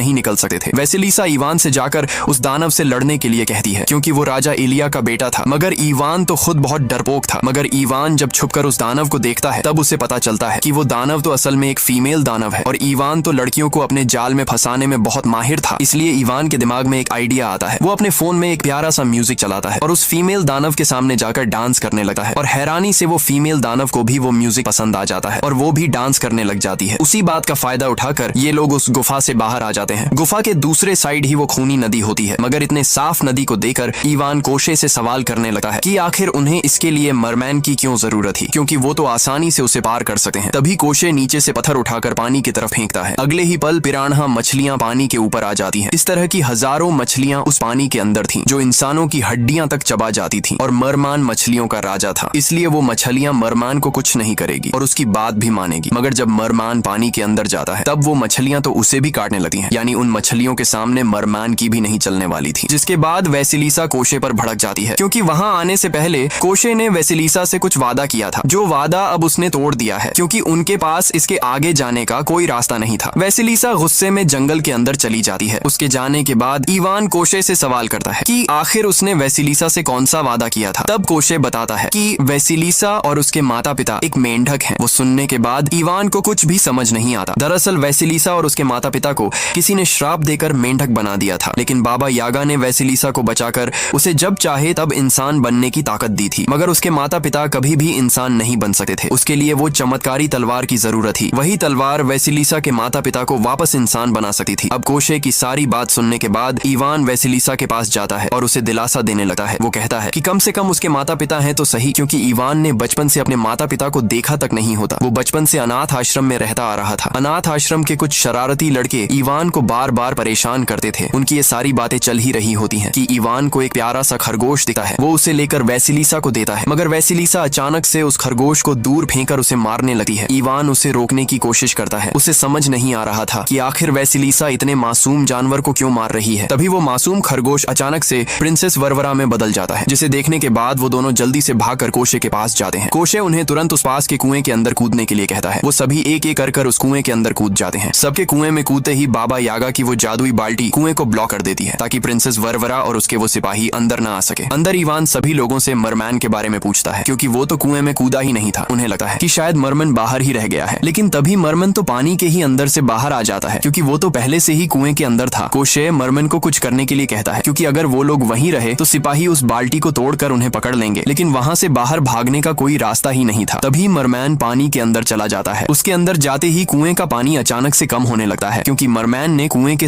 नहीं निकल सकते थे। वैसिलिसा इवान से जाकर उस दानव से लड़ने के लिए कहती है, क्योंकि वो राजा इलिया का बेटा था। मगर इवान तो खुद बहुत डरपोक था। मगर इवान जब छुपकर उस दानव को देखता है तब उसे पता चलता है कि वो दानव तो असल में एक फीमेल दानव है और इवान तो लड़कियों को अपने जाल में फंसाने में बहुत माहिर था। इसलिए इवान के दिमाग में एक आइडिया आता है। वो अपने फोन में एक प्यारा सा म्यूजिक चलाता है और उस फीमेल दानव के सामने जाकर डांस करने लगता है और हैरानी से वो फीमेल दानव को भी वो म्यूजिक पसंद आ जाता है और वो भी डांस करने लग जाती है। उसी बात का फायदा उठाकर ये लोग उस गुफा से बाहर आ जाते हैं। गुफा के दूसरे साइड ही वो खूनी नदी होती है। मगर इतने साफ नदी को देखकर इवान कोशे से सवाल करने लगा है कि आखिर उन्हें इसके लिए मरमैन की क्यों जरूरत थी, क्योंकि वो तो आसानी से उसे पार कर सकते हैं। तभी कोशे नीचे से पत्थर उठाकर पानी की तरफ फेंकता है। अगले ही पल पिरान्हा मछलियां पानी के ऊपर आ जाती हैं। इस तरह की हजारों मछलियां उस पानी के अंदर थीं, जो इंसानों की हड्डियां तक चबा जाती थीं। और मरमान मछलियों का राजा था, इसलिए वो मछलियां मरमान को कुछ नहीं करेगी और उसकी बात भी मानेगी। मगर जब मरमान पानी के अंदर जाता है तब वो मछलियां तो उसे भी काटने लगती हैं, यानी उन मछलियों के सामने मरमान की भी नहीं चलने वाली थी। जिसके बाद वैसिलिसा कोशे पर भड़क जाती है, क्योंकि वहां आने से पहले कोशे ने वैसिलिसा से कुछ वादा किया था, जो वादा अब उसने तोड़ दिया है, क्योंकि उनके पास इसके आगे जाने का कोई रास्ता नहीं था। वैसिलिसा गुस्से में जंगल के अंदर चली जाती है। उसके जाने के बाद इवान कोशे से सवाल करता है कि आखिर उसने वैसिलिसा से कौन सा वादा किया था। तब कोशे बताता है कि वैसिलिसा और उसके माता पिता एक मेंढक हैं। वो सुनने के बाद इवान को कुछ भी समझ नहीं आता। दरअसल वैसिलिसा और उसके माता पिता को किसी ने श्राप देकर मेंढक बना दिया था, लेकिन बाबा यागा ने वैसिलिसा को बचाकर उसे जब चाहे तब इंसान बनने की ताकत दी थी। मगर उसके माता पिता कभी भी इंसान नहीं बन सकते थे। उसके लिए वो चमत्कारी तलवार की जरूरत थी। वही तलवार वैसिलिसा के माता पिता को वापस इंसान बना सकती थी। अब कोशे की सारी बात सुनने के बाद इवान वैसिलिसा के पास जाता है और उसे दिलासा देने लगता है। वो कहता है कि कम से कम उसके माता पिता हैं तो सही, क्योंकि इवान ने बचपन से अपने माता पिता को देखा तक नहीं होता। वो बचपन से अनाथ आश्रम में रहता आ रहा था। अनाथ आश्रम के कुछ शरारती लड़के इवान को बार बार परेशान करते थे। उनकी ये सारी बातें चल ही रही होती हैं कि इवान को एक प्यारा सा खरगोश दिखता है। वो उसे लेकर वैसिलिसा को देता है, मगर वैसिलिसा अचानक से उस खरगोश को दूर फेंककर उसे मारने लगती है। इवान उसे रोकने की कोशिश करता है। उसे समझ नहीं आ रहा था कि आखिर वैसिलिसा इतने मासूम जानवर को क्यों मार रही है। तभी वो मासूम खरगोश अचानक से प्रिंसेस वरवरा में बदल जाता है, जिसे देखने के बाद वो दोनों जल्दी से भागकर कोशे के पास जाते हैं। कोशे उन्हें तुरंत उस पास के कुएं के अंदर कूदने के लिए कहता है। वो सभी एक एक कर उस कुएं के अंदर कूद जाते हैं। सबके कुएं में कूदते ही बाबा यागा की वो जादुई बाल्टी कुएं को ब्लॉक कर देती है, ताकि प्रिंसेस वरवरा और उसके वो सिपाही अंदर न आ सके। अंदर इवान सभी लोगों से मरमैन के बारे में पूछता है, क्योंकि वो तो कुएं में कूदा ही नहीं था। उन्हें लगता है कि शायद मरमन बाहर ही रह गया है, लेकिन तभी मरमन तो पानी के ही अंदर से बाहर आ जाता है, क्योंकि वो तो पहले से ही कुएं के अंदर था। कोशे मरमन को कुछ करने के लिए कहता है, क्योंकि अगर वो लोग वहीं रहे तो सिपाही उस बाल्टी को तोड़कर उन्हें पकड़ लेंगे, लेकिन वहां से बाहर भागने का कोई रास्ता ही नहीं था। तभी मरमैन पानी के अंदर चला जाता है। उसके अंदर जाते ही कुएं का पानी अचानक से कम होने लगता है, क्योंकि मरमैन ने कुएं के